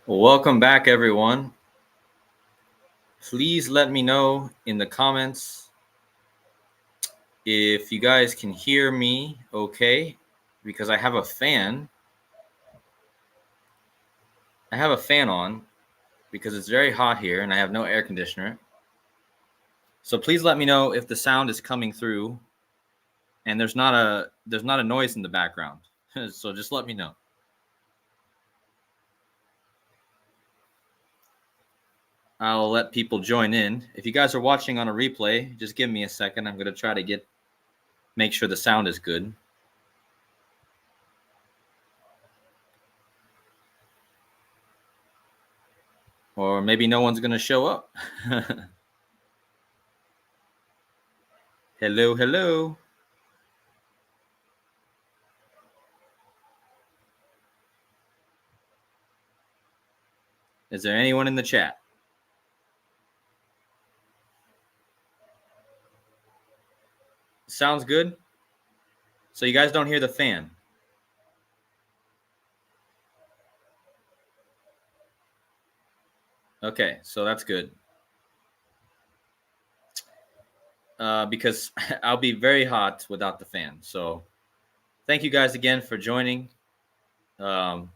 Welcome back, everyone. Please let me know in the comments if you guys can hear me okay, because I have a fan. I have a fan on because it's very hot here and I have no air conditioner. So please let me know if the sound is coming through and there's not a noise in the background. So just let me know. I'll let people join in. If you guys are watching on a replay, just give me a second. I'm going to try to make sure the sound is good. Or maybe no one's going to show up. Hello, hello. Is there anyone in the chat? Sounds good. So you guys don't hear the fan. Okay, so that's good. Because I'll be very hot without the fan. So thank you guys again for joining. And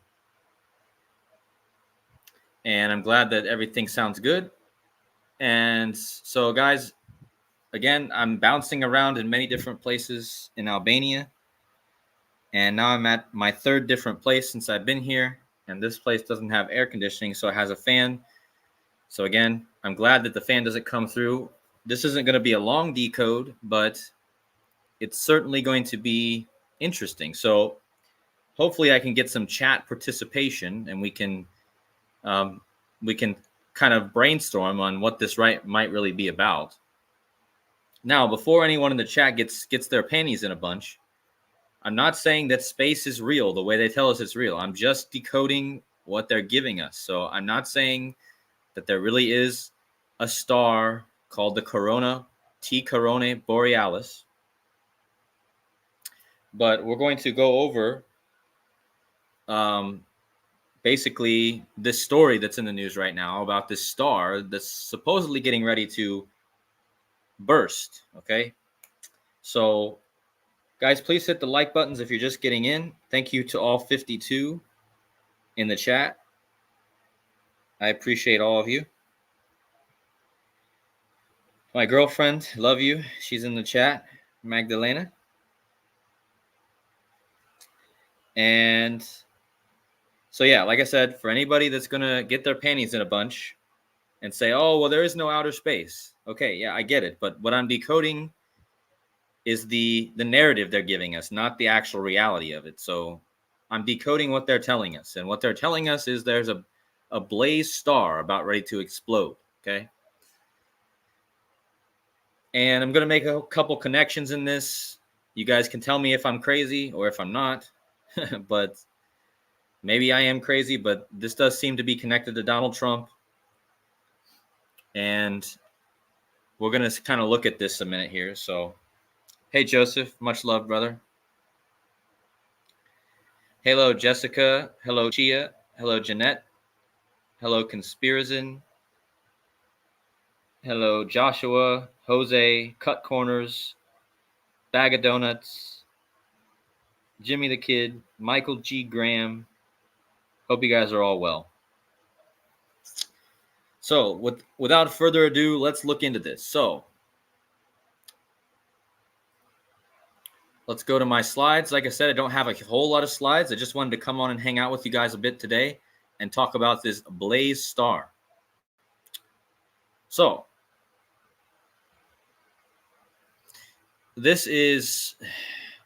I'm glad that everything sounds good. And so, guys, again, I'm bouncing around in many different places in Albania. And now I'm at my third different place since I've been here. And this place doesn't have air conditioning, so it has a fan. So again, I'm glad that the fan doesn't come through. This isn't going to be a long decode, but it's certainly going to be interesting. So hopefully I can get some chat participation and we can kind of brainstorm on what this might really be about. Now, before anyone in the chat gets their panties in a bunch, I'm not saying that space is real the way they tell us it's real. I'm just decoding what they're giving us. So I'm not saying that there really is a star called the Coronae Borealis. But we're going to go over basically this story that's in the news right now about this star that's supposedly getting ready to burst. Okay. So, guys, please hit the like buttons if you're just getting in. Thank you to all 52 in the chat. I appreciate all of you. My girlfriend, love you. She's in the chat, Magdalena. And so, yeah, like I said, for anybody that's going to get their panties in a bunch and say, oh, well, there is no outer space. Okay, yeah, I get it. But what I'm decoding is the narrative they're giving us, not the actual reality of it. So I'm decoding what they're telling us. And what they're telling us is there's a blaze star about ready to explode, okay? And I'm going to make a couple connections in this. You guys can tell me if I'm crazy or if I'm not. But maybe I am crazy, but this does seem to be connected to Donald Trump. And we're going to kind of look at this a minute here. So, hey, Joseph, much love, brother. Hello, Jessica. Hello, Chia. Hello, Jeanette. Hello, Conspirazin. Hello, Joshua, Jose, Cut Corners, Bag of Donuts, Jimmy the Kid, Michael G. Graham. Hope you guys are all well. So, without further ado, let's look into this. So, let's go to my slides. Like I said, I don't have a whole lot of slides. I just wanted to come on and hang out with you guys a bit today and talk about this blaze star. So, this is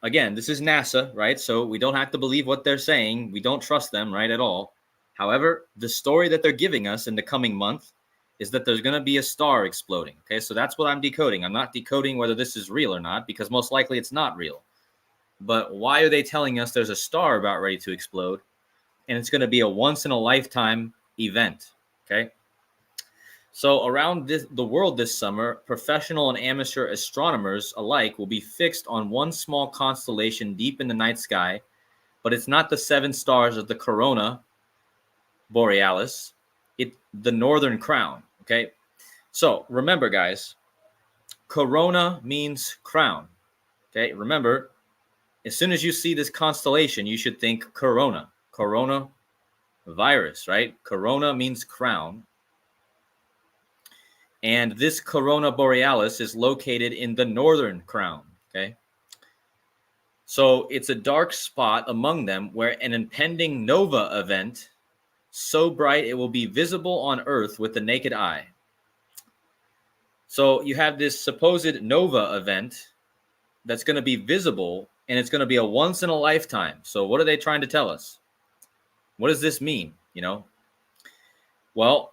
NASA, right? So we don't have to believe what they're saying. We don't trust them, right, at all. However, the story that they're giving us in the coming month is that there's going to be a star exploding. Okay, so that's what I'm decoding. I'm not decoding whether this is real or not, because most likely it's not real. But why are they telling us there's a star about ready to explode? And it's going to be a once-in-a-lifetime event, okay? So around the world this summer, professional and amateur astronomers alike will be fixed on one small constellation deep in the night sky, but it's not the 7 stars of the Coronae Borealis, the northern crown. Okay, so remember, guys, corona means crown. Okay, remember, as soon as you see this constellation, you should think corona virus, right? Corona means crown. And this Corona Borealis is located in the northern crown. Okay, so it's a dark spot among them where an impending nova event so bright it will be visible on Earth with the naked eye. So you have this supposed nova event that's going to be visible, and it's going to be a once in a lifetime. So what are they trying to tell us? What does this mean? Well,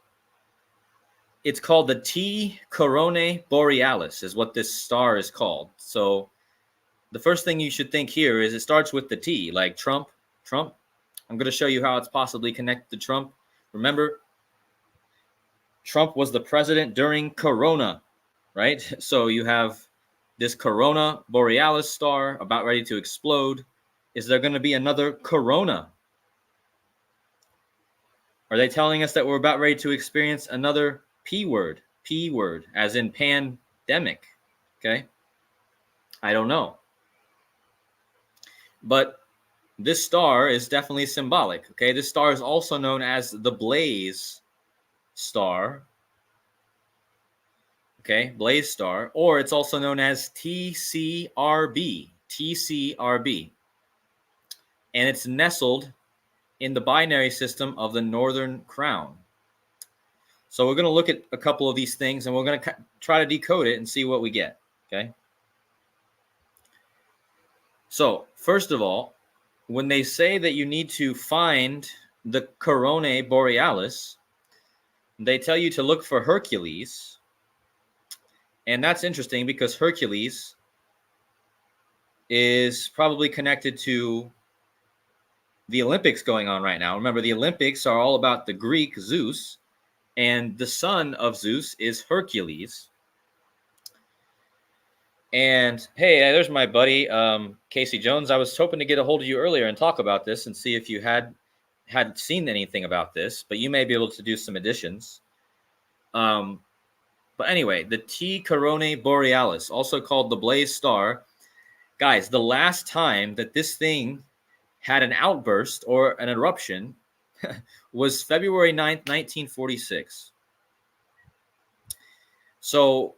it's called the T Coronae Borealis is what this star is called. So the first thing you should think here is it starts with the T, like Trump. I'm going to show you how it's possibly connected to Trump. Remember, Trump was the president during Corona, right? So you have this Corona Borealis star about ready to explode. Is there going to be another Corona? Are they telling us that we're about ready to experience another P word, as in pandemic? Okay. I don't know. But this star is definitely symbolic. Okay. This star is also known as the Blaze star. Okay. Blaze star. Or it's also known as TCRB. And it's nestled in the binary system of the northern crown. So we're going to look at a couple of these things, and we're going to try to decode it and see what we get. Okay. So first of all, when they say that you need to find the Coronae Borealis, they tell you to look for Hercules. And that's interesting because Hercules is probably connected to the Olympics going on right now. Remember, the Olympics are all about the Greek Zeus, and the son of Zeus is Hercules. And hey, there's my buddy, Casey Jones. I was hoping to get a hold of you earlier and talk about this and see if you had seen anything about this, but you may be able to do some additions. But anyway, the T Coronae Borealis, also called the Blaze Star. Guys, the last time that this thing had an outburst or an eruption was February 9th, 1946. So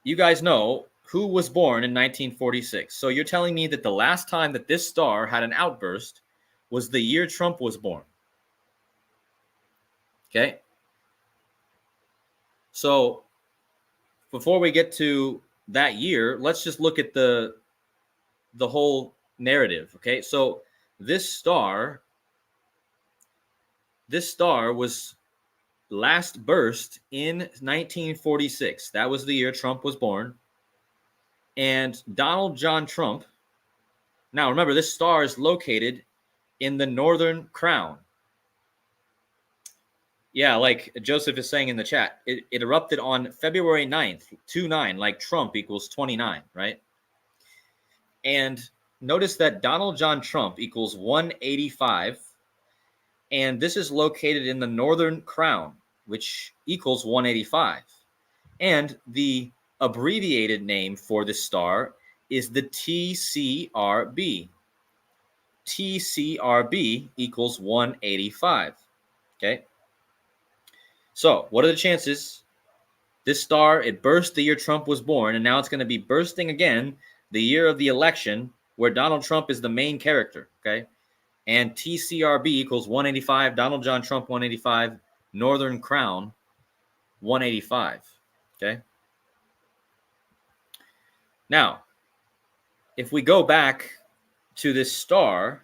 you guys know who was born in 1946. So you're telling me that the last time that this star had an outburst was the year Trump was born. Okay. So before we get to that year, let's just look at the whole narrative. Okay. So this star was last burst in 1946. That was the year Trump was born. And Donald John Trump, now remember, this star is located in the northern crown. Yeah, like Joseph is saying in the chat, it erupted on February 9th, 29, like Trump equals 29, right? And notice that Donald John Trump equals 185. And this is located in the northern crown, which equals 185. And the abbreviated name for this star is the TCRB. TCRB equals 185. Okay. So what are the chances? This star, it burst the year Trump was born, and now it's going to be bursting again the year of the election where Donald Trump is the main character. Okay. And TCRB equals 185. Donald John Trump 185. Northern Crown 185. Okay. Now, if we go back to this star,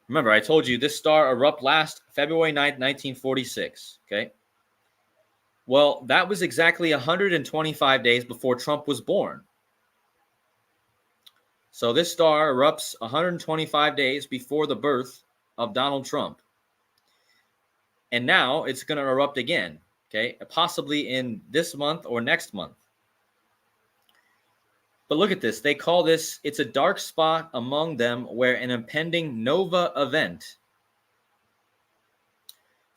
remember I told you this star erupted last February 9th, 1946. Okay. Well, that was exactly 125 days before Trump was born. So this star erupts 125 days before the birth of Donald Trump. And now it's going to erupt again, okay? Possibly in this month or next month. But look at this. They call this, it's a dark spot among them where an impending nova event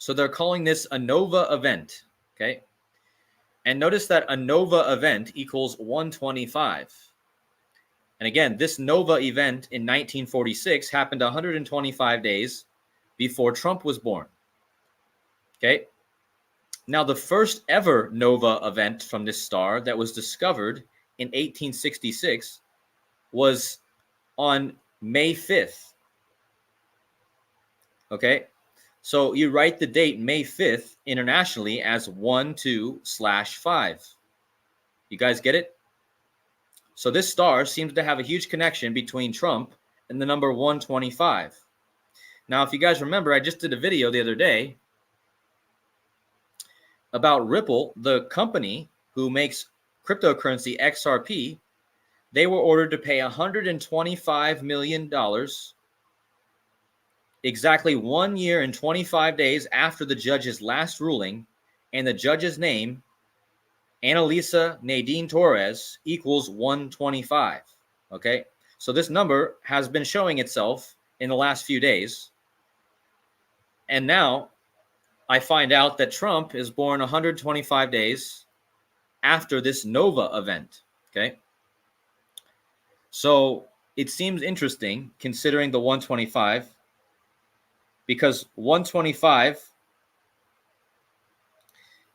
So they're calling this a nova event, okay? And notice that a nova event equals 125. And again, this nova event in 1946 happened 125 days before Trump was born, okay? Now, the first ever nova event from this star that was discovered in 1866 was on May 5th, okay? So you write the date May 5th internationally as 1/2/5. You guys get it? So this star seems to have a huge connection between Trump and the number 125. Now, if you guys remember, I just did a video the other day about Ripple, the company who makes cryptocurrency XRP. They were ordered to pay $125 million exactly 1 year and 25 days after the judge's last ruling, and the judge's name, Annalisa Nadine Torres, equals 125. Okay, so this number has been showing itself in the last few days, and now I find out that Trump is born 125 days after this nova event. Okay, so it seems interesting considering the 125, because 125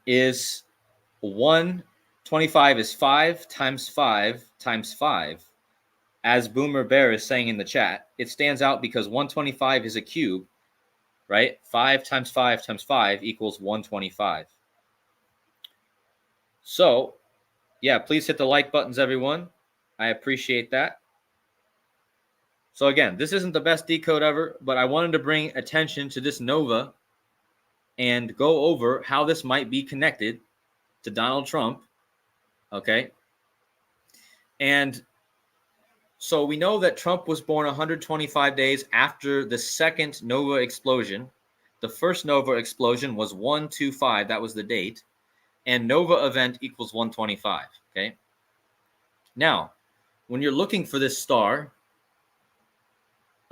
is 125 is 5 times 5 times 5. As Boomer Bear is saying in the chat, it stands out because 125 is a cube, right? 5 times 5 times 5 equals 125. So, yeah, please hit the like buttons, everyone. I appreciate that. So again, this isn't the best decode ever, but I wanted to bring attention to this nova and go over how this might be connected to Donald Trump, okay? And so we know that Trump was born 125 days after the second nova explosion. The first nova explosion was 125, that was the date, and nova event equals 125, okay? Now, when you're looking for this star,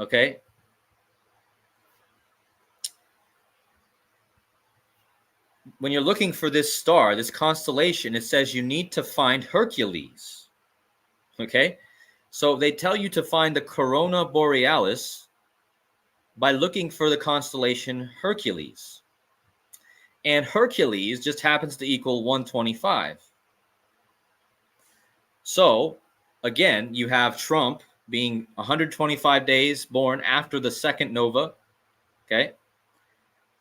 okay, when you're looking for this star, this constellation, it says you need to find Hercules, okay? So they tell you to find the Corona Borealis by looking for the constellation Hercules. And Hercules just happens to equal 125. So, again, you have Trump being 125 days born after the second nova, okay?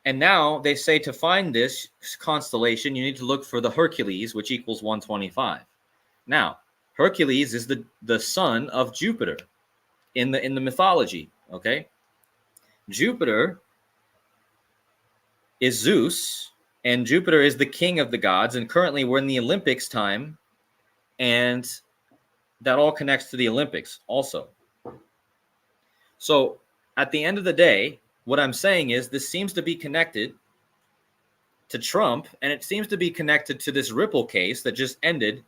And now they say to find this constellation, you need to look for the Hercules, which equals 125. Now, Hercules is the son of Jupiter in the mythology, okay? Jupiter is Zeus, and Jupiter is the king of the gods, and currently we're in the Olympics time, and that all connects to the Olympics also. So at the end of the day, what I'm saying is this seems to be connected to Trump, and it seems to be connected to this Ripple case that just ended,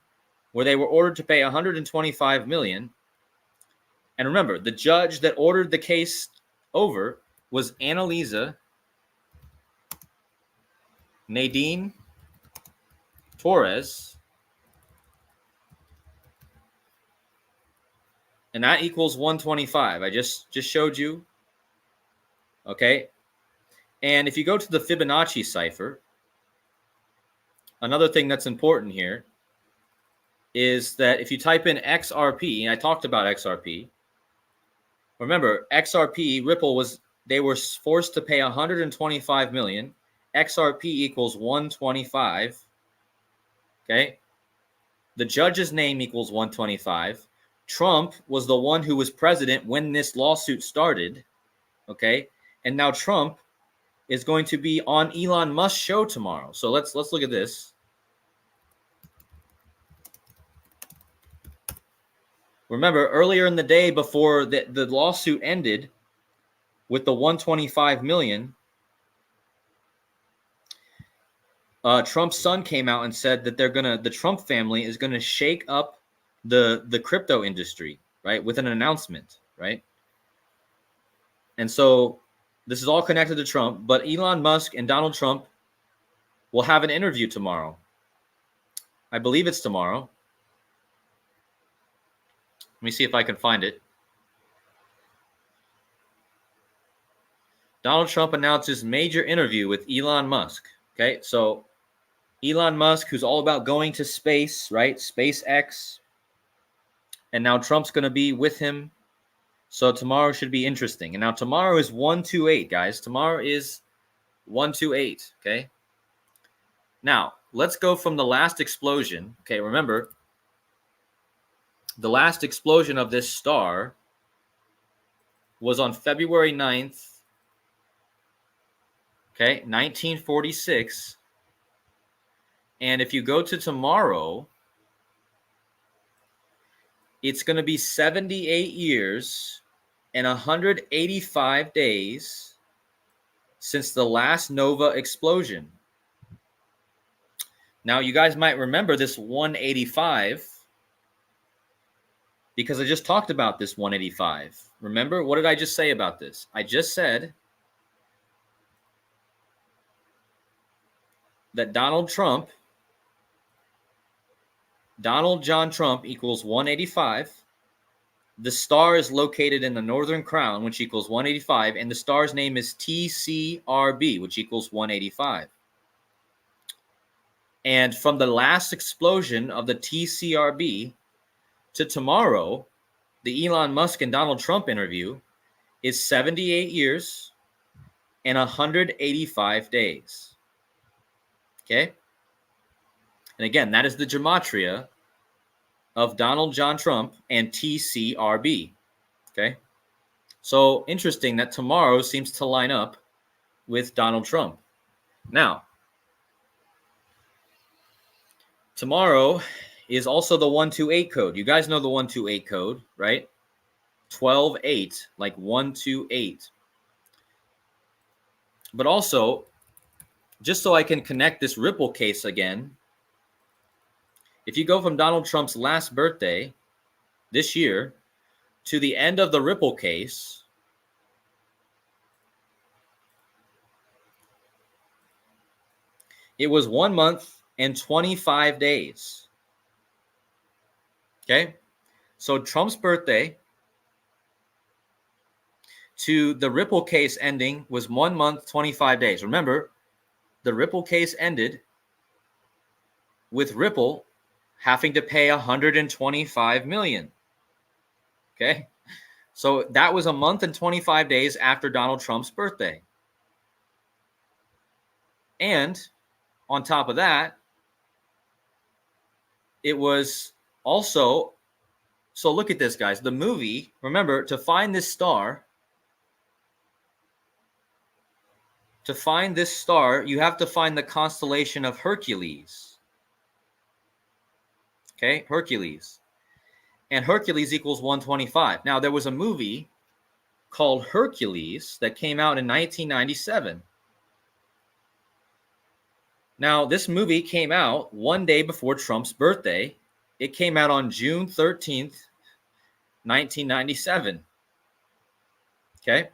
where they were ordered to pay $125 million. And remember, the judge that ordered the case over was Annalisa Nadine Torres, and that equals 125. I just showed you, okay? And if you go to the Fibonacci cipher, another thing that's important here is that if you type in XRP, and I talked about XRP, remember XRP, Ripple they were forced to pay 125 million. XRP equals 125, okay? The judge's name equals 125. Trump was the one who was president when this lawsuit started, okay? And now Trump is going to be on Elon Musk's show tomorrow. So let's look at this. Remember, earlier in the day before the lawsuit ended with the 125 million, Trump's son came out and said that the Trump family is gonna shake up the crypto industry, right, with an announcement, right? And so This is all connected to Trump, but Elon Musk and Donald Trump will have an interview tomorrow. I believe it's tomorrow. Let me see if I can find it. Donald Trump announces major interview with Elon Musk. Okay, so Elon Musk, who's all about going to space, right? SpaceX. And now Trump's going to be with him. So tomorrow should be interesting. And now tomorrow is 128, guys. Tomorrow is 128, okay? Now, let's go from the last explosion. Okay, remember, the last explosion of this star was on February 9th, okay, 1946. And if you go to tomorrow, it's going to be 78 years and 185 days since the last nova explosion. Now, you guys might remember this 185 because I just talked about this 185. Remember, what did I just say about this? I just said that Donald John Trump equals 185. The star is located in the Northern Crown, which equals 185, and the star's name is TCRB, which equals 185. And from the last explosion of the TCRB to tomorrow, the Elon Musk and Donald Trump interview is 78 years and 185 days. Okay? And again, that is the gematria of Donald John Trump and TCRB. Okay? So interesting that tomorrow seems to line up with Donald Trump. Now, tomorrow is also the 128 code. You guys know the 128 code, right? 12-8, like 128. But also, just so I can connect this Ripple case again, if you go from Donald Trump's last birthday this year to the end of the Ripple case, it was 1 month and 25 days. Okay? So Trump's birthday to the Ripple case ending was 1 month, 25 days. Remember, the Ripple case ended with Ripple having to pay $125 million. Okay? So that was a month and 25 days after Donald Trump's birthday. And on top of that, it was also, so look at this, guys. The movie, remember, to find this star, you have to find the constellation of Hercules. Okay, Hercules. And Hercules equals 125. Now, there was a movie called Hercules that came out in 1997. Now, this movie came out one day before Trump's birthday. It came out on June 13th, 1997. Okay?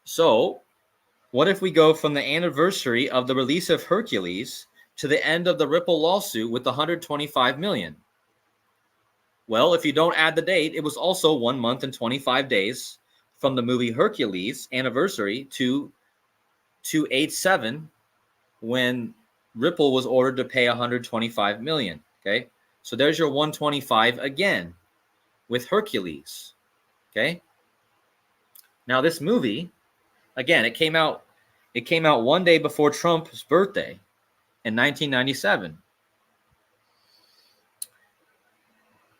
So, what if we go from the anniversary of the release of Hercules to the end of the Ripple lawsuit with $125 million? Well, if you don't add the date, it was also 1 month and 25 days from the movie Hercules anniversary to 287 when Ripple was ordered to pay $125 million. Okay, so there's your 125 again with Hercules. Okay, now this movie, again, it came out 1 day before Trump's birthday in 1997.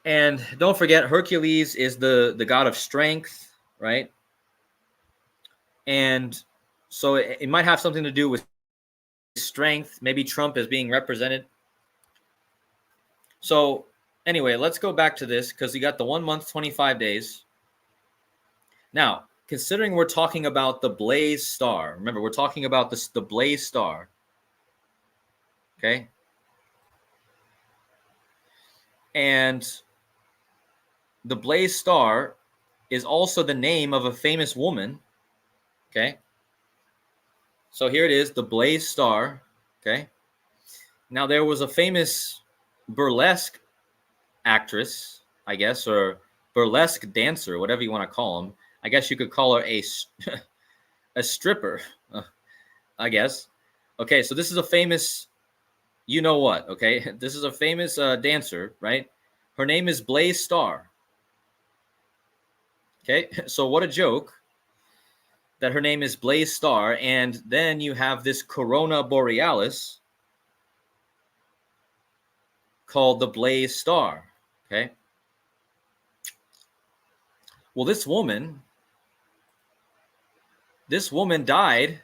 And don't forget, Hercules is the god of strength, right? And so it might have something to do with strength. Maybe Trump is being represented. So anyway, let's go back to this because you got the 1 month, 25 days. Now, considering we're talking about the Blaze star, remember, we're talking about the Blaze star. Okay? And the Blaze star is also the name of a famous woman. Okay. So here it is, the Blaze Star. Okay. Now there was a famous burlesque actress, I guess, or burlesque dancer, whatever you want to call them. I guess you could call her a stripper, I guess. Okay, so this is a famous, you know what, okay? This is a famous dancer, right? Her name is Blaze Starr. Okay, so what a joke that her name is Blaze Starr, and then you have this Corona Borealis called the Blaze Star. Okay. Well, this woman died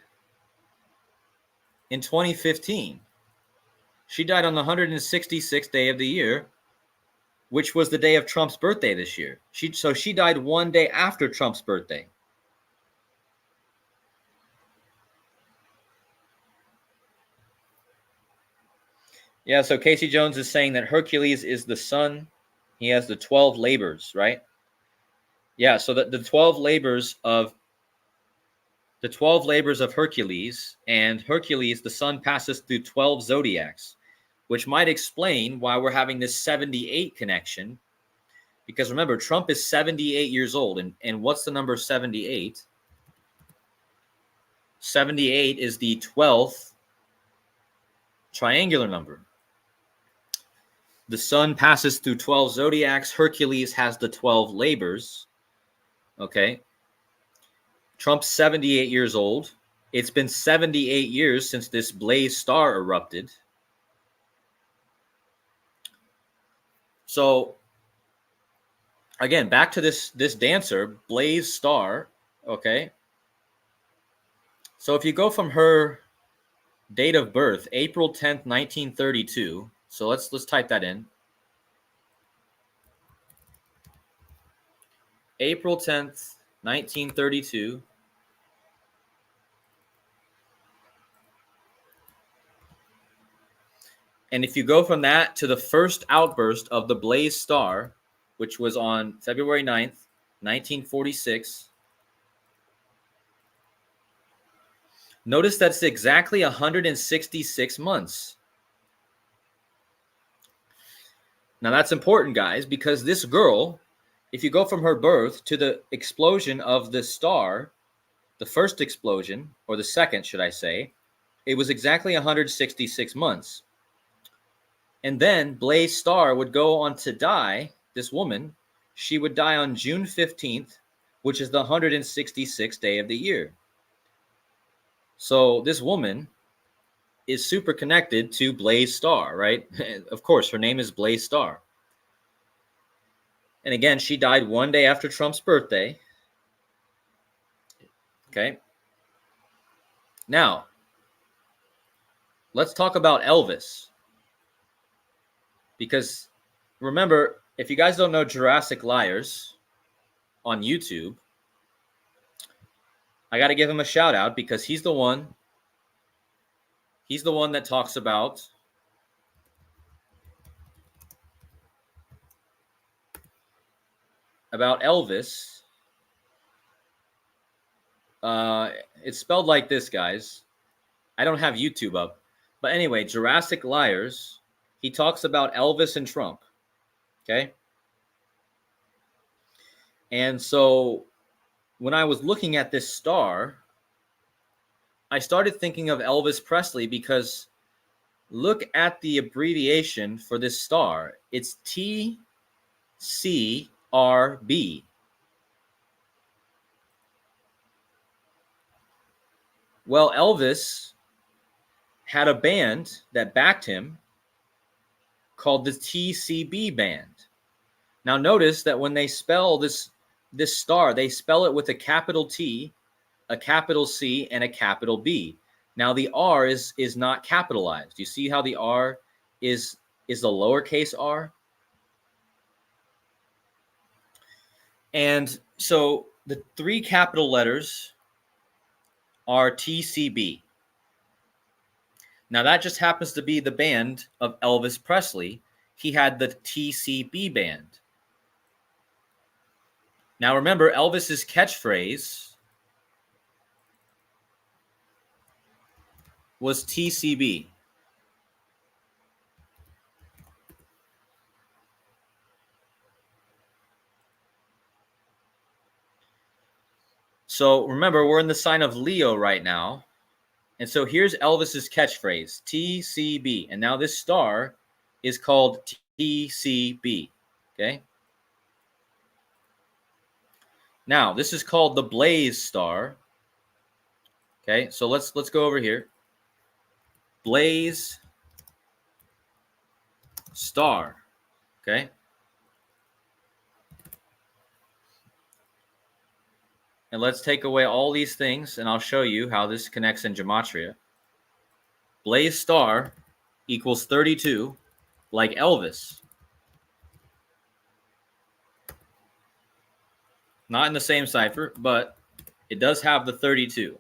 in 2015. She died on the 166th day of the year, which was the day of Trump's birthday this year. She died one day after Trump's birthday. Yeah, so Casey Jones is saying that Hercules is the sun. He has the 12 labors, right? Yeah, so the 12 labors of Hercules, and Hercules, the sun passes through 12 zodiacs, which might explain why we're having this 78 connection. Because remember, Trump is 78 years old. And what's the number 78? 78 is the 12th triangular number. The sun passes through 12 zodiacs. Hercules has the 12 labors. Okay. Trump's 78 years old. It's been 78 years since this Blaze Star erupted. So, again, back to this dancer, Blaze Star, okay? So if you go from her date of birth, April 10th, 1932, so let's type that in. April 10th, 1932. And if you go from that to the first outburst of the Blaze Star, which was on February 9th, 1946, notice that's exactly 166 months. Now that's important, guys, because this girl, if you go from her birth to the explosion of the star, the first explosion, or the second, should I say, it was exactly 166 months. And then Blaze Star would go on to die, this woman, she would die on June 15th, which is the 166th day of the year. So this woman is super connected to Blaze Star, right? Of course, her name is Blaze Star. And again, she died one day after Trump's birthday. Okay. Now, let's talk about Elvis. Because remember, if you guys don't know Jurassic Liars on YouTube, I got to give him a shout out because he's the one that talks about Elvis. It's spelled like this, guys. I don't have YouTube up. But anyway, Jurassic Liars, he talks about Elvis and Trump. Okay? And so when I was looking at this star, I started thinking of Elvis Presley because look at the abbreviation for this star. It's TCRB. Well, Elvis had a band that backed him called the TCB band. Now notice that when they spell this star, they spell it with a capital T, a capital C, and a capital B. Now the R is not capitalized. You see how the R is the lowercase r? And so the three capital letters are TCB. Now that just happens to be the band of Elvis Presley. He had the TCB band. Now remember, Elvis's catchphrase was TCB. So remember, we're in the sign of Leo right now. And so here's Elvis's catchphrase, TCB. And now this star is called TCB. Okay. Now this is called the Blaze star. Okay, so let's go over here. Blaze star. Okay. And let's take away all these things, and I'll show you how this connects in Gematria. Blaze star equals 32, like Elvis. Not in the same cipher, but it does have the 32.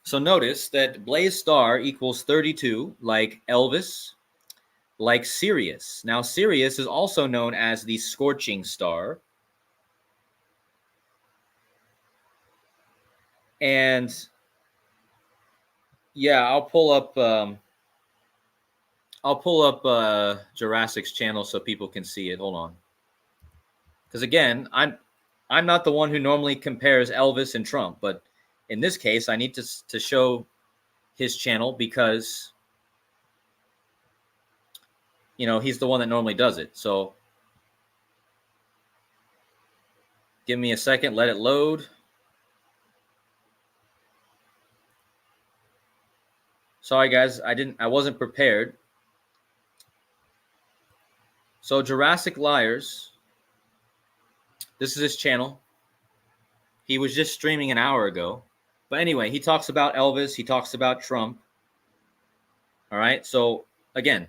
So notice that Blaze star equals 32, like Elvis, like Sirius. Now, Sirius is also known as the scorching star. And yeah, I'll pull up Jurassic's channel so people can see it. Hold on. Because again, I'm not the one who normally compares Elvis and Trump, but in this case, I need to show his channel because he's the one that normally does it. So give me a second, let it load. Sorry guys, I wasn't prepared. So Jurassic Liars, this is his channel. He was just streaming an hour ago. But anyway, he talks about Elvis, he talks about Trump. All right, so again,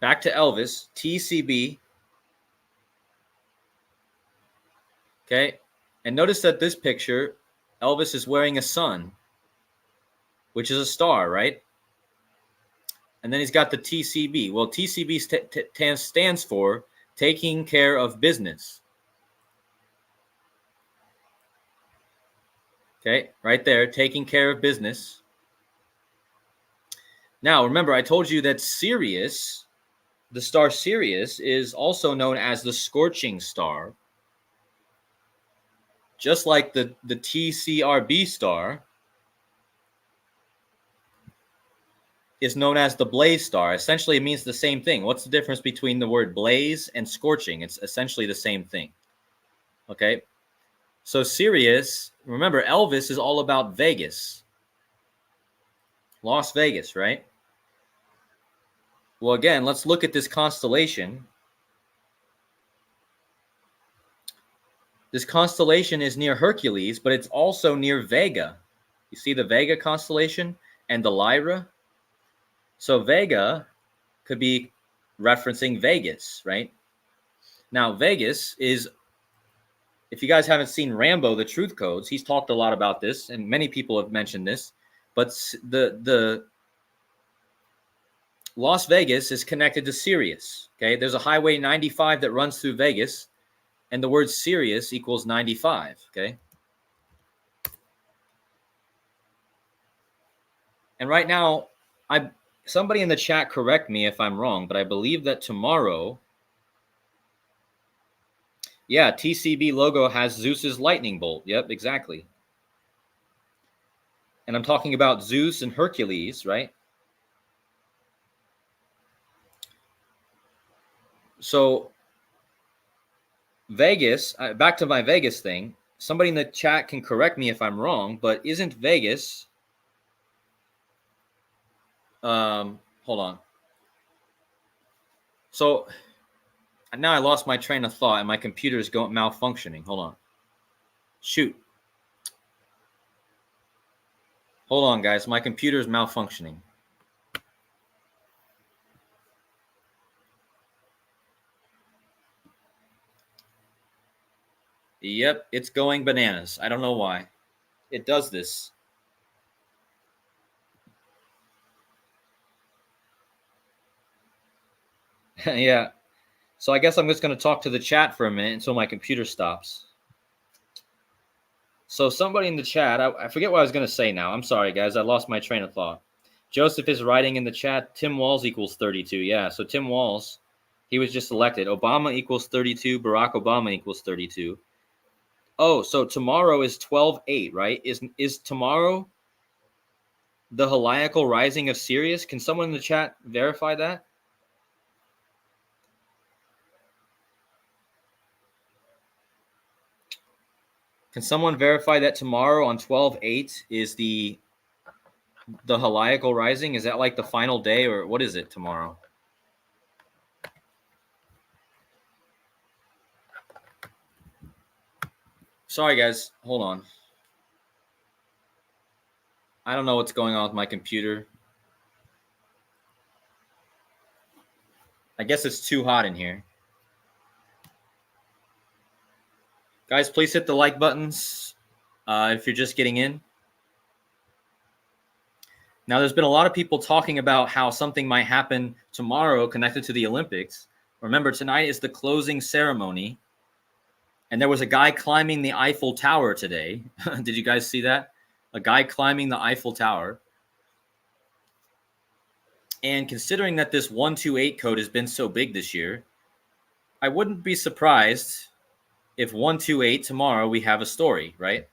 back to Elvis, TCB. Okay, and notice that this picture, Elvis is wearing a sun, which is a star, right? And then he's got the TCB. Well, TCB stands for taking care of business. Okay, right there, taking care of business. Now, remember, I told you that Sirius, the star Sirius, is also known as the scorching star. Just like the TCRB star is known as the blaze star. Essentially, it means the same thing. What's the difference between the word blaze and scorching? It's essentially the same thing. Okay, so Sirius, remember, Elvis is all about Vegas. Las Vegas, right? Well, again, let's look at this constellation. This constellation is near Hercules, but it's also near Vega. You see the Vega constellation and the Lyra? So Vega could be referencing Vegas, right? Now, Vegas is, if you guys haven't seen Rambo, The Truth Codes, he's talked a lot about this, and many people have mentioned this, but the Las Vegas is connected to Sirius, okay? There's a Highway 95 that runs through Vegas, and the word Sirius equals 95, okay? And right now, somebody in the chat correct me if I'm wrong, but I believe that tomorrow, yeah, TCB logo has Zeus's lightning bolt. Yep, exactly. And I'm talking about Zeus and Hercules, right? So Vegas, back to my Vegas thing. Somebody in the chat can correct me if I'm wrong, but isn't Vegas? Hold on. So now I lost my train of thought and my computer is malfunctioning. Hold on. Shoot. Hold on, guys. My computer is malfunctioning. Yep, it's going bananas. I don't know why. It does this. Yeah. So I guess I'm just going to talk to the chat for a minute until my computer stops. So somebody in the chat, I forget what I was going to say now. I'm sorry, guys. I lost my train of thought. Joseph is writing in the chat, Tim Walz equals 32. Yeah, so Tim Walz, he was just elected. Obama equals 32. Barack Obama equals 32. Oh, so tomorrow is 12/8, right? Is tomorrow the heliacal rising of Sirius? Can someone in the chat verify that? Can someone verify that tomorrow on 12/8 is the heliacal rising? Is that like the final day, or what is it tomorrow? Sorry, guys. Hold on. I don't know what's going on with my computer. I guess it's too hot in here. Guys, please hit the like buttons if you're just getting in. Now, there's been a lot of people talking about how something might happen tomorrow connected to the Olympics. Remember, tonight is the closing ceremony. And there was a guy climbing the Eiffel Tower today. Did you guys see that? A guy climbing the Eiffel Tower. And considering that this 128 code has been so big this year, I wouldn't be surprised if 128 tomorrow we have a story, right?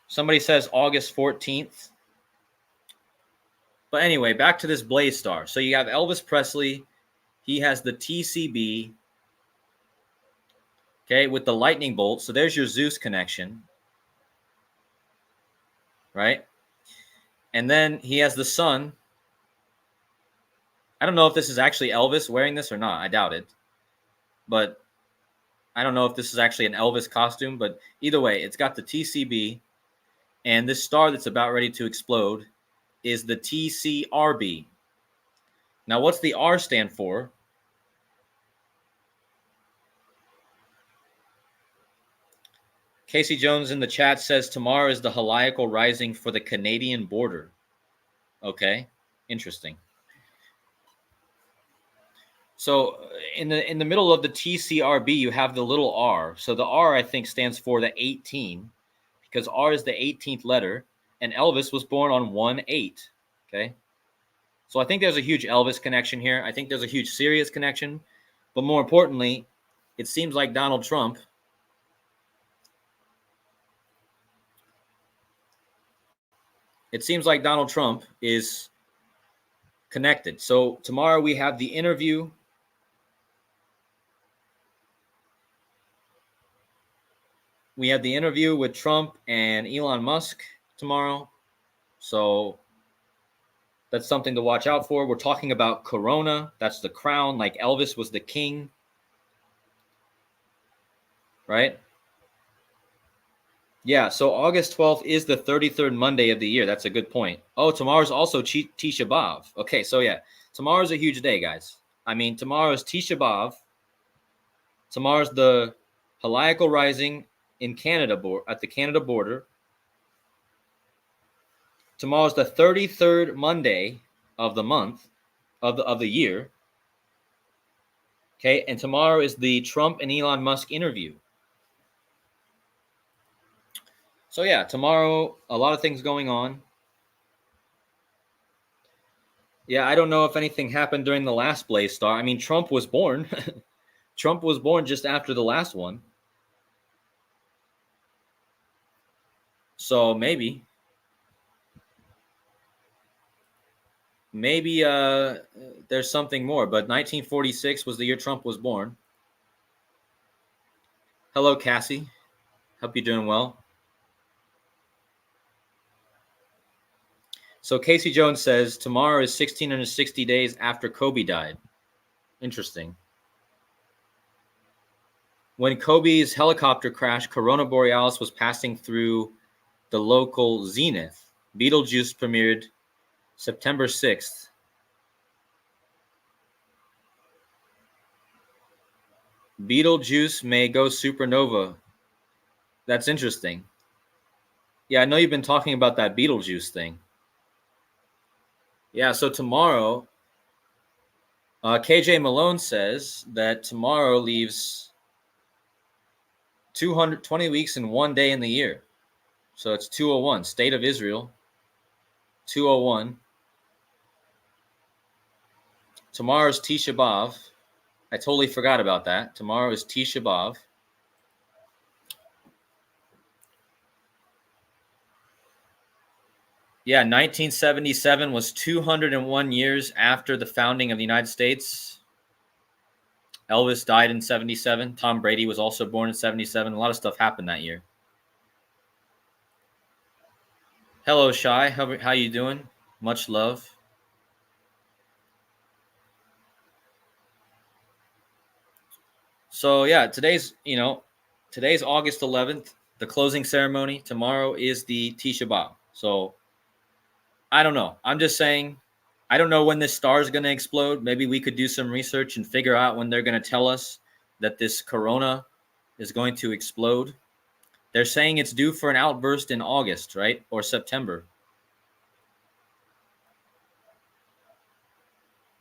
Somebody says August 14th. But anyway, back to this Blaze Star. So you have Elvis Presley. He has the TCB. Okay, with the lightning bolt. So there's your Zeus connection. Right? And then he has the sun. I don't know if this is actually Elvis wearing this or not. I doubt it. But I don't know if this is actually an Elvis costume. But either way, it's got the TCB. And this star that's about ready to explode is the TCRB. Now, what's the R stand for? Casey Jones in the chat says tomorrow is the heliacal rising for the Canadian border. Okay, interesting. So in the middle of the TCRB, you have the little R. So the R, I think, stands for the 18, because R is the 18th letter, and Elvis was born on 1/8. Okay, so I think there's a huge Elvis connection here. I think there's a huge Sirius connection, but more importantly, it seems like Donald Trump is connected. So tomorrow we have the interview. We have the interview with Trump and Elon Musk tomorrow. So that's something to watch out for. We're talking about Corona. That's the crown, like Elvis was the king. Right? Yeah, so August 12th is the 33rd Monday of the year. That's a good point. Oh, tomorrow's also Tisha B'Av. Okay, so yeah, tomorrow's a huge day, guys. I mean, tomorrow's Tisha B'Av. Tomorrow's the heliacal rising in Canada, at the Canada border. Tomorrow's the 33rd Monday of the month, of the year. Okay, and tomorrow is the Trump and Elon Musk interview. So yeah, tomorrow, a lot of things going on. Yeah, I don't know if anything happened during the last Blaze Star. I mean, Trump was born. Trump was born just after the last one. So maybe there's something more. But 1946 was the year Trump was born. Hello, Cassie. Hope you're doing well. So Casey Jones says tomorrow is 1660 days after Kobe died. Interesting. When Kobe's helicopter crashed, Coronae Borealis was passing through the local zenith. Beetlejuice premiered September 6th. Beetlejuice may go supernova. That's interesting. Yeah, I know you've been talking about that Beetlejuice thing. Yeah, so tomorrow, KJ Malone says that tomorrow leaves 220 weeks and 1 day in the year. So it's 201. State of Israel, 201. Tomorrow's Tisha B'Av. I totally forgot about that. Tomorrow is Tisha B'Av. Yeah, 1977 was 201 years after the founding of the United States. Elvis died in 77. Tom Brady was also born in 77. A lot of stuff happened that year. Hello, Shai. How you doing? Much love. So yeah, today's August 11th, the closing ceremony. Tomorrow is the Tisha B'Av. So I don't know. I'm just saying, I don't know when this star is going to explode. Maybe we could do some research and figure out when they're going to tell us that this corona is going to explode. They're saying it's due for an outburst in August, right? Or September.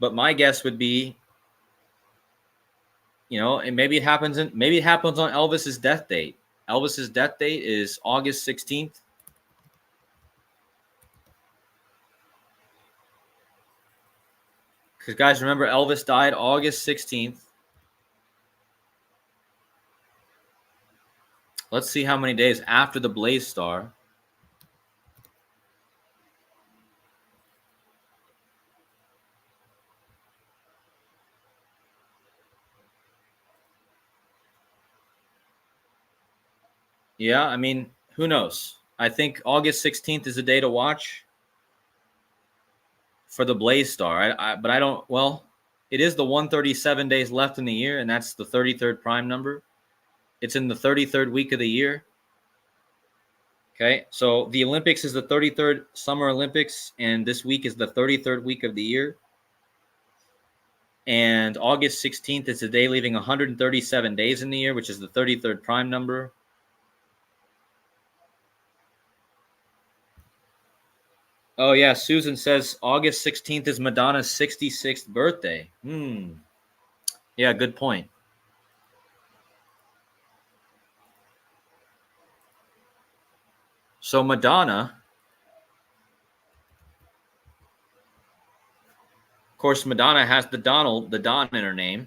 But my guess would be, and maybe it happens on Elvis's death date. Elvis's death date is August 16th. Because guys, remember Elvis died August 16th. Let's see how many days after the Blaze Star. Yeah, I mean, who knows? I think August 16th is a day to watch for the Blaze Star. But I don't, well, it is the 137 days left in the year, and that's the 33rd prime number. It's in the 33rd week of the year. Okay, so the Olympics is the 33rd Summer Olympics, and this week is the 33rd week of the year. And August 16th is the day leaving 137 days in the year, which is the 33rd prime number. Oh, yeah, Susan says August 16th is Madonna's 66th birthday. Yeah, good point. So Madonna, of course, Madonna has the Don in her name.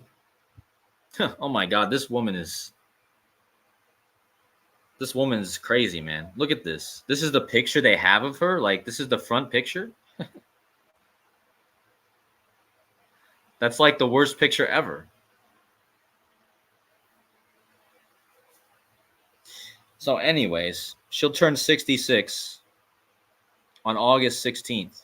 Oh my God, this woman is crazy, man. Look at this. This is the picture they have of her. Like, this is the front picture. That's like the worst picture ever. So anyways, she'll turn 66 on August 16th.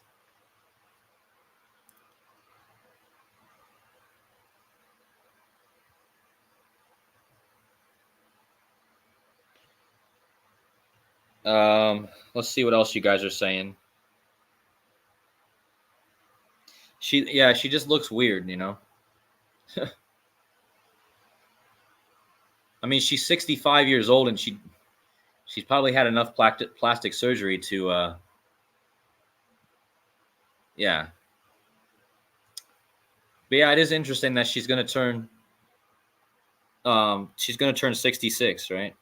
Let's see what else you guys are saying. She just looks weird, I mean, she's 65 years old, and she's probably had enough plastic surgery to yeah. But yeah, it is interesting that she's going to turn 66, right?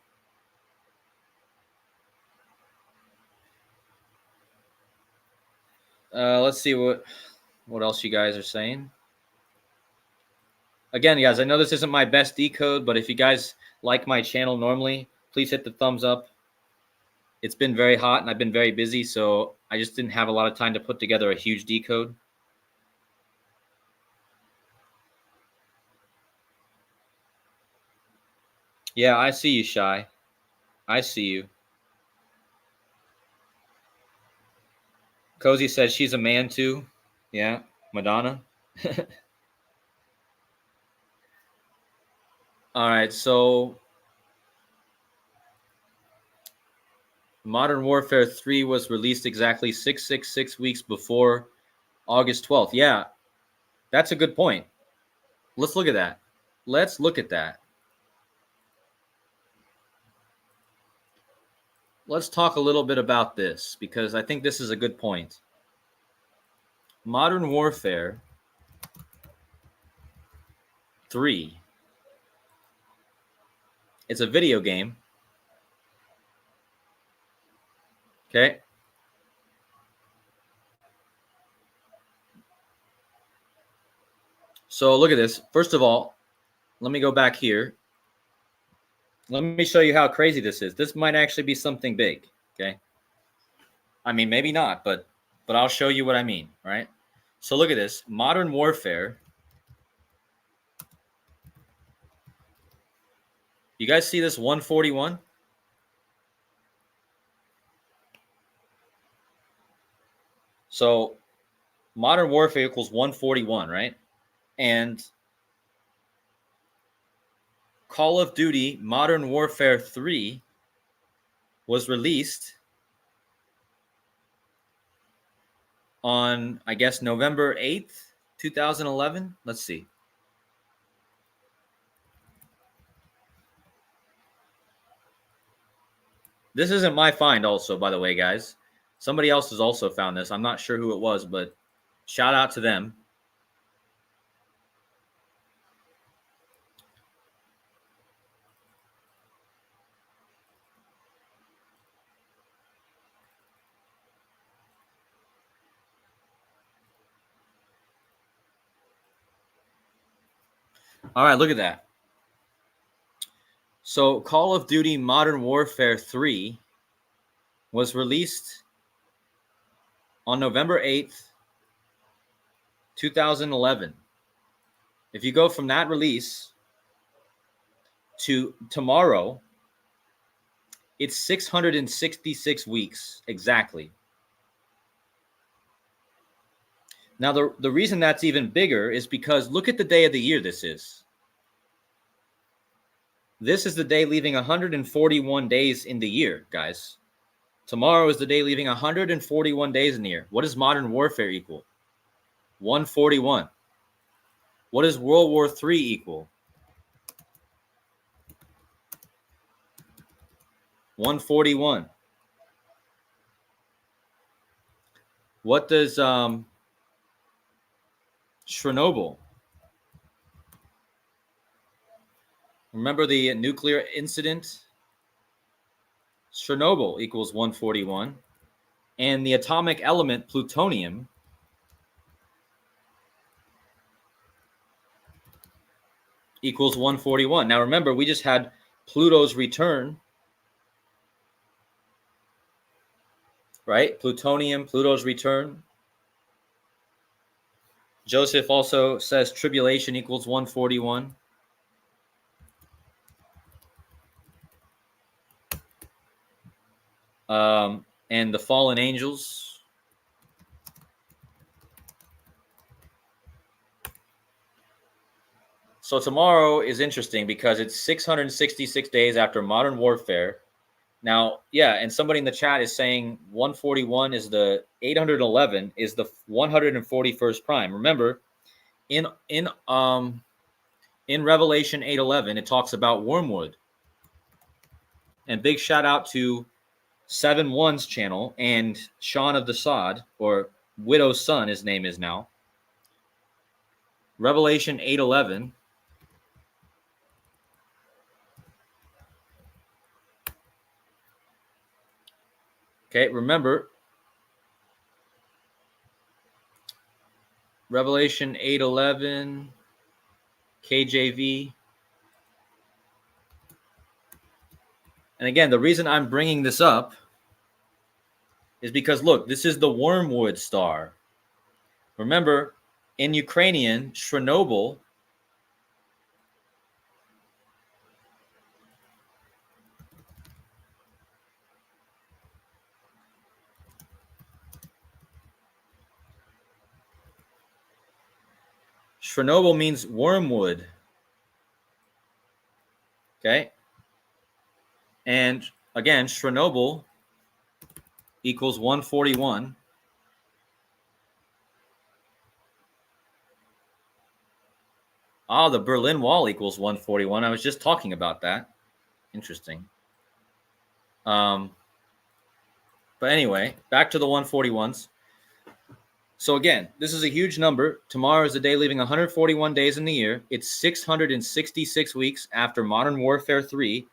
Let's see what else you guys are saying. Again, guys, I know this isn't my best decode, but if you guys like my channel normally, please hit the thumbs up. It's been very hot and I've been very busy, so I just didn't have a lot of time to put together a huge decode. Yeah, I see you, Shy. I see you. Cozy says she's a man too. Yeah, Madonna. All right, so Modern Warfare 3 was released exactly 666 weeks before August 12th. Yeah, that's a good point. Let's look at that. Let's look at that. Let's talk a little bit about this because I think this is a good point. Modern Warfare 3. It's a video game. Okay. So look at this. First of all, let me go back here. Let me show you how crazy this is. This might actually be something big. Okay. I mean, maybe not, but I'll show you what I mean, right? So look at this. Modern Warfare. You guys see this 141? So Modern Warfare equals 141, right? And Call of Duty Modern Warfare 3 was released on, I guess, November 8th, 2011. Let's see. This isn't my find also, by the way, guys. Somebody else has also found this. I'm not sure who it was, but shout out to them. All right, look at that. So Call of Duty Modern Warfare 3 was released on November 8th, 2011. If you go from that release to tomorrow, it's 666 weeks exactly. Now, the reason that's even bigger is because look at the day of the year this is. This is the day leaving 141 days in the year, guys. Tomorrow is the day leaving 141 days in the year. What does Modern Warfare equal? 141. What does World War III equal? 141. What does Chernobyl? Remember the nuclear incident? Chernobyl equals 141. And the atomic element plutonium equals 141. Now remember, we just had Pluto's return, right? Plutonium, Pluto's return. Joseph also says tribulation equals 141. And the fallen angels. So tomorrow is interesting because it's 666 days after Modern Warfare. Now, yeah, and somebody in the chat is saying 141 is the 811 is the 141st prime. Remember, in Revelation 8:11, it talks about Wormwood. And big shout out to 7-1's channel and Sean of the Sod, or Widow's son, his name is now. Revelation 8:11. Okay, remember, Revelation 8:11, KJV. And again, the reason I'm bringing this up is because, look, this is the Wormwood star. Remember, in Ukrainian, Chernobyl means wormwood. Okay? And again, Chernobyl equals 141. Oh, the Berlin Wall equals 141. I was just talking about that. Interesting. But anyway, back to the 141s. So again, this is a huge number. Tomorrow is the day leaving 141 days in the year. It's 666 weeks after Modern Warfare 3.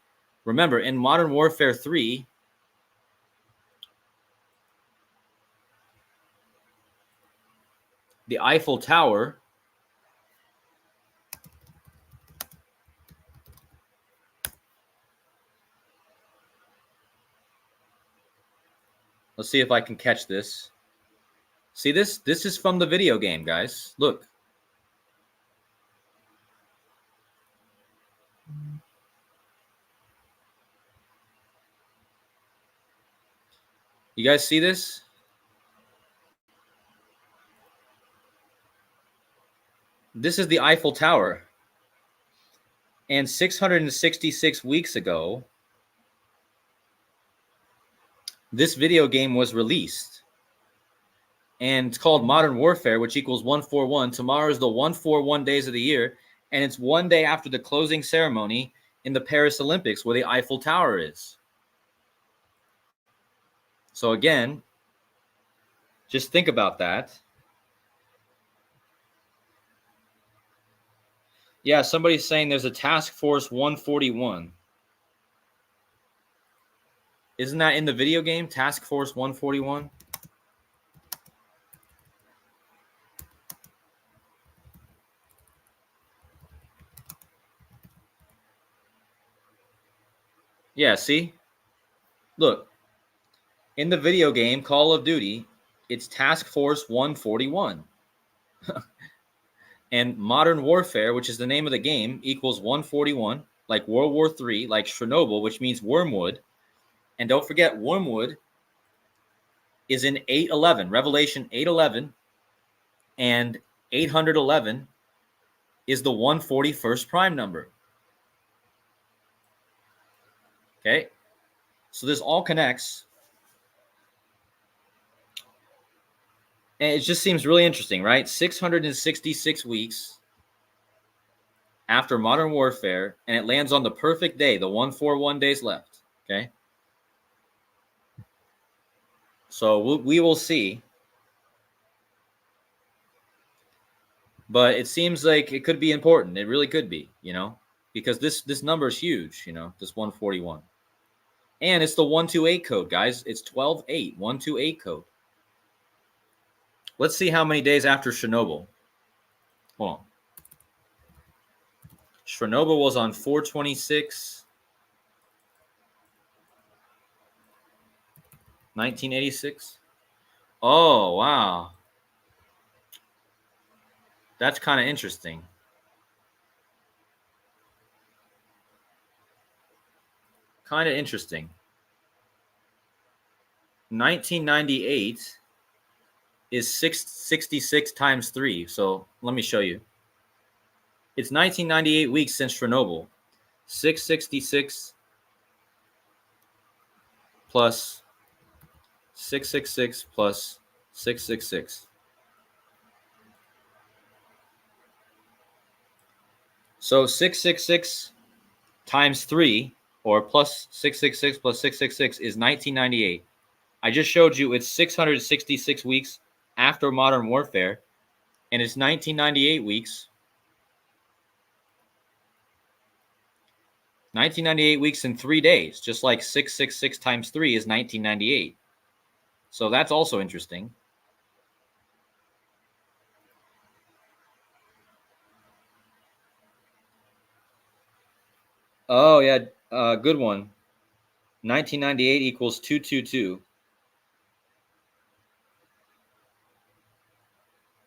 Remember, in Modern Warfare 3, the Eiffel Tower let's see if I can catch this. See this? This is from the video game, guys. Look. You guys see this? This is the Eiffel Tower. And 666 weeks ago, this video game was released. And it's called Modern Warfare, which equals 141. Tomorrow is the 141 days of the year. And it's one day after the closing ceremony in the Paris Olympics where the Eiffel Tower is. So again, just think about that. Yeah, somebody's saying there's a Task Force 141. Isn't that in the video game, Task Force 141? Yeah, see? Look. In the video game Call of Duty, it's Task Force 141. And Modern Warfare, which is the name of the game, equals 141, like World War III, like Chernobyl, which means Wormwood. And don't forget, Wormwood is in 811, Revelation 811, and 811 is the 141st prime number. Okay? So this all connects. And it just seems really interesting, right? 666 weeks after Modern Warfare, and it lands on the perfect day, the 141 days left, okay? So we will see. But it seems like it could be important. It really could be, because this number is huge, this 141. And it's the 128 code, guys. It's 12-8, 128 code. Let's see how many days after Chernobyl. Hold on. Chernobyl was on 4/26, 1986. Oh, wow. That's kind of interesting. Kind of interesting. 1998 is 666 times 3. So let me show you. It's 1998 weeks since Chernobyl. 666 plus 666 plus 666. So 666 times 3, or plus 666 plus 666, is 1998. I just showed you it's 666 weeks after Modern Warfare, and it's 1998 weeks. 1998 weeks in 3 days, just like 666 times 3 is 1998. So that's also interesting. Oh, yeah, good one. 1998 equals 222.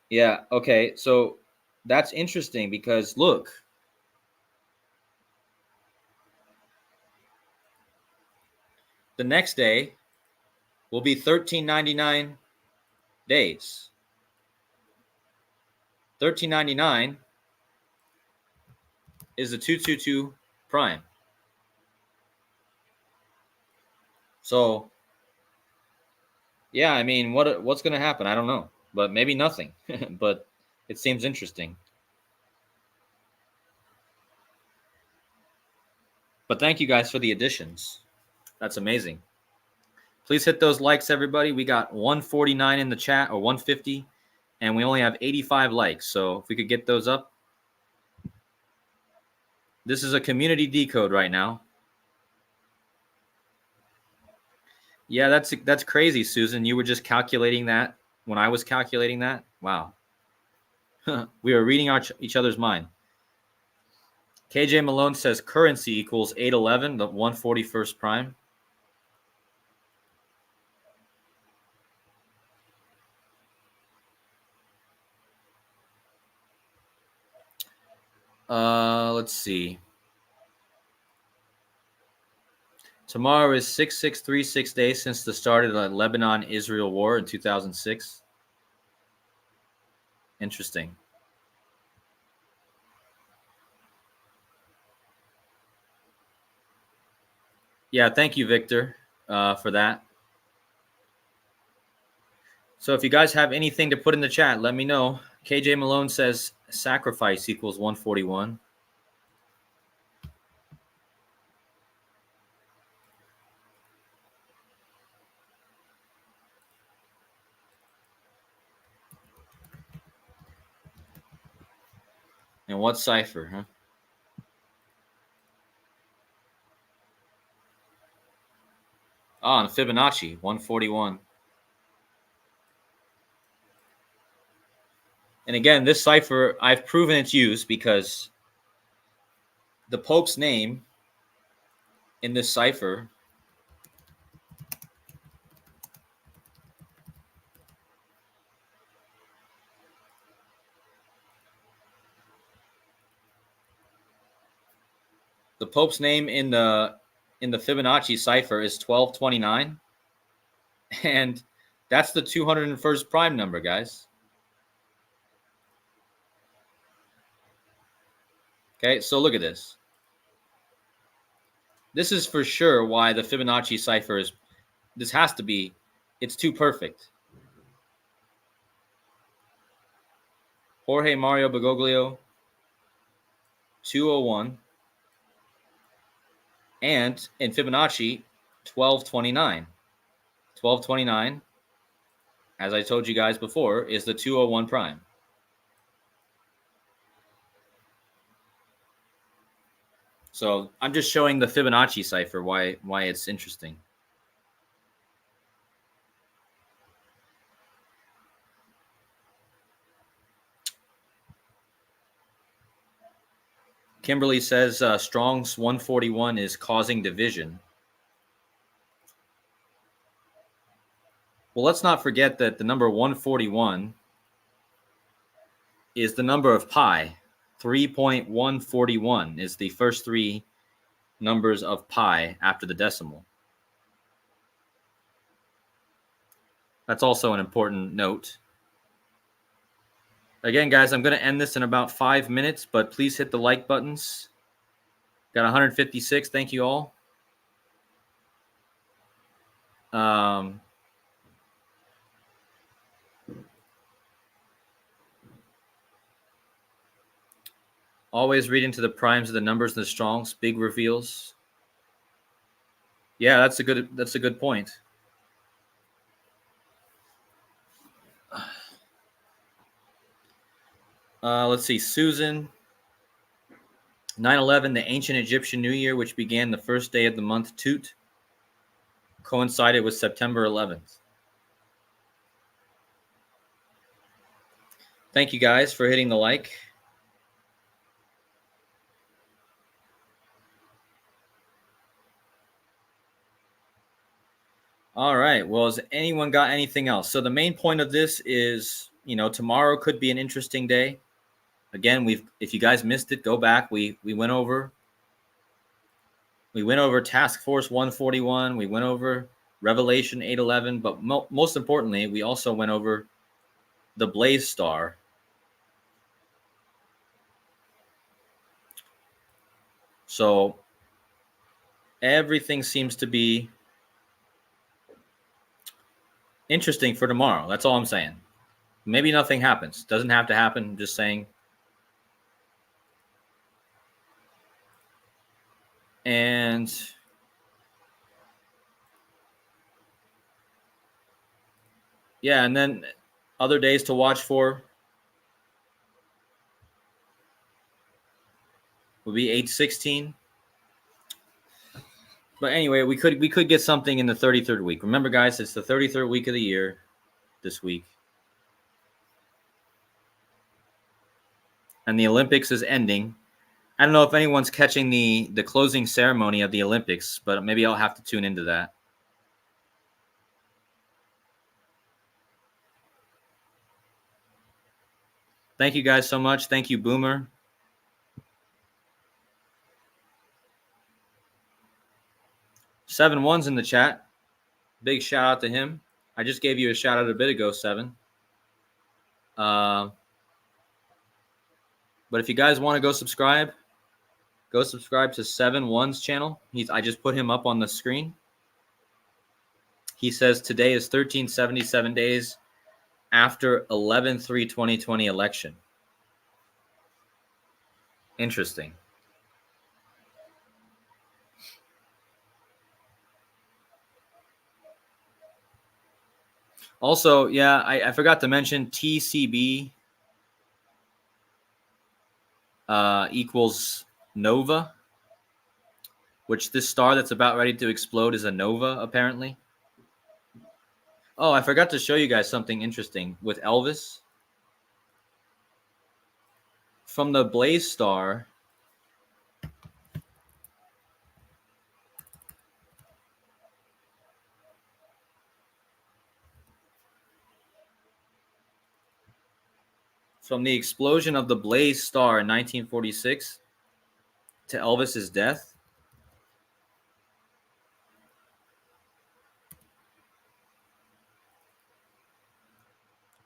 Yeah, okay, so that's interesting because look. The next day will be 1399 days. 1399 is the 222 prime. So, yeah, I mean, what's going to happen? I don't know, but maybe nothing. But it seems interesting. But thank you guys for the additions. That's amazing. Please hit those likes, everybody. We got 149 in the chat, or 150. And we only have 85 likes. So if we could get those up. This is a community decode right now. Yeah, that's crazy, Susan. You were just calculating that when I was calculating that? Wow. We are reading each other's mind. KJ Malone says currency equals 811, the 141st prime. Let's see. Tomorrow is 6636 days since the start of the Lebanon-Israel war in 2006. Interesting. Yeah, thank you, Victor, for that. So if you guys have anything to put in the chat, let me know. KJ Malone says sacrifice equals 141. And what cipher, huh? Oh, and Fibonacci, 141. And again, this cipher, I've proven its use because the Pope's name in this cipher the Pope's name in the Fibonacci cipher is 1229, and that's the 201st prime number, guys. Okay, so look at this. This is for sure why the Fibonacci cipher is, this has to be, it's too perfect. Jorge Mario Bergoglio, 201, and in Fibonacci, 1229. 1229, as I told you guys before, is the 201 prime. So I'm just showing the Fibonacci cipher why it's interesting. Kimberly says Strong's 141 is causing division. Well, let's not forget that the number 141 is the number of pi. 3.141 is the first three numbers of pi after the decimal. That's also an important note. Again, guys, I'm going to end this in about 5 minutes, but please hit the like buttons. Got 156. Thank you all. Always read into the primes of the numbers and the Strongs. Big reveals. Yeah, that's a good point. Let's see, Susan. 9/11, the ancient Egyptian New Year, which began the first day of the month Tut, coincided with September 11th. Thank you guys for hitting the like. All right. Well, has anyone got anything else? So the main point of this is, tomorrow could be an interesting day. Again, if you guys missed it, go back. We went over Task Force 141. We went over Revelation 8:11, but most importantly, we also went over the Blaze Star. So everything seems to be interesting for tomorrow. That's all I'm saying. Maybe nothing happens. Doesn't have to happen. I'm just saying. And yeah, and then Other days to watch for would be 8/16. But anyway, we could get something in the 33rd week. Remember, guys, it's the 33rd week of the year this week. And the Olympics is ending. I don't know if anyone's catching the closing ceremony of the Olympics, but maybe I'll have to tune into that. Thank you guys so much. Thank you, Boomer. Seven One's in the chat. Big shout out to him. I just gave you a shout out a bit ago, Seven. But if you guys want to go subscribe to 7-1's channel. I just put him up on the screen. He says today is 1377 days after 11/3/2020 election. Interesting. Also, yeah, I forgot to mention TCB equals nova, which this star that's about ready to explode is a nova, apparently. Oh, I forgot to show you guys something interesting with Elvis. From the Blaze star, from the explosion of the Blaze star in 1946 to Elvis's death,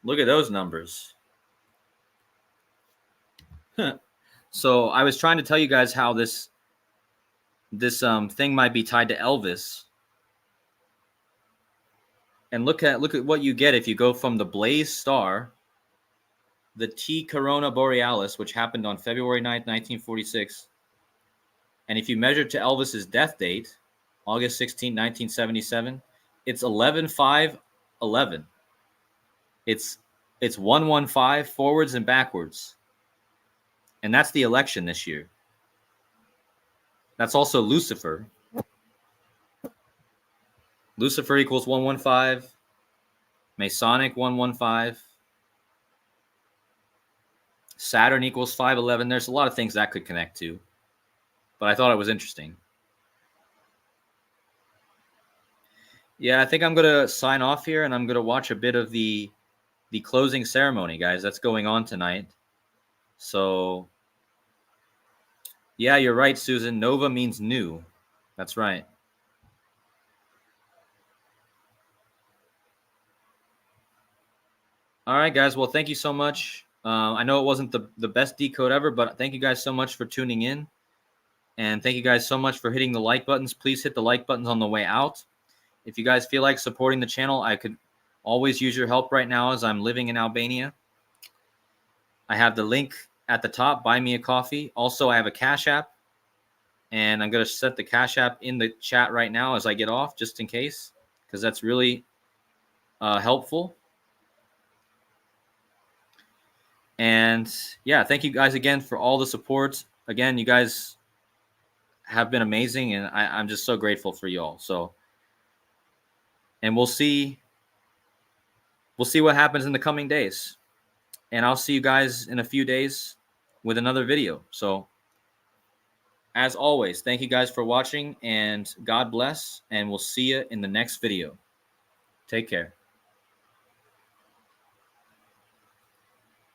look at those numbers. So I was trying to tell you guys how this thing might be tied to Elvis. And look at what you get if you go from the Blaze star, the T Corona Borealis, which happened on February 9th, 1946. And if you measure to Elvis's death date, August 16, 1977, it's 11/5/11. It's 115 forwards and backwards. And that's the election this year. That's also Lucifer. Lucifer equals 115. Masonic 115. Saturn equals 511. There's a lot of things that could connect to. But I thought it was interesting. Yeah, I think I'm going to sign off here, and I'm going to watch a bit of the closing ceremony, guys. That's going on tonight. So, yeah, you're right, Susan. Nova means new. That's right. All right, guys. Well, thank you so much. I know it wasn't the best decode ever, but thank you guys so much for tuning in. And thank you guys so much for hitting the like buttons. Please hit the like buttons on the way out. If you guys feel like supporting the channel, I could always use your help right now as I'm living in Albania. I have the link at the top, buy me a coffee. Also, I have a Cash App, and I'm going to set the Cash App in the chat right now as I get off, just in case, because that's really helpful. And yeah, thank you guys again for all the support. Again, you guys have been amazing, and I'm just so grateful for you all. So, and we'll see what happens in the coming days. And I'll see you guys in a few days with another video. So, as always, thank you guys for watching, and God bless, and we'll see you in the next video. Take care.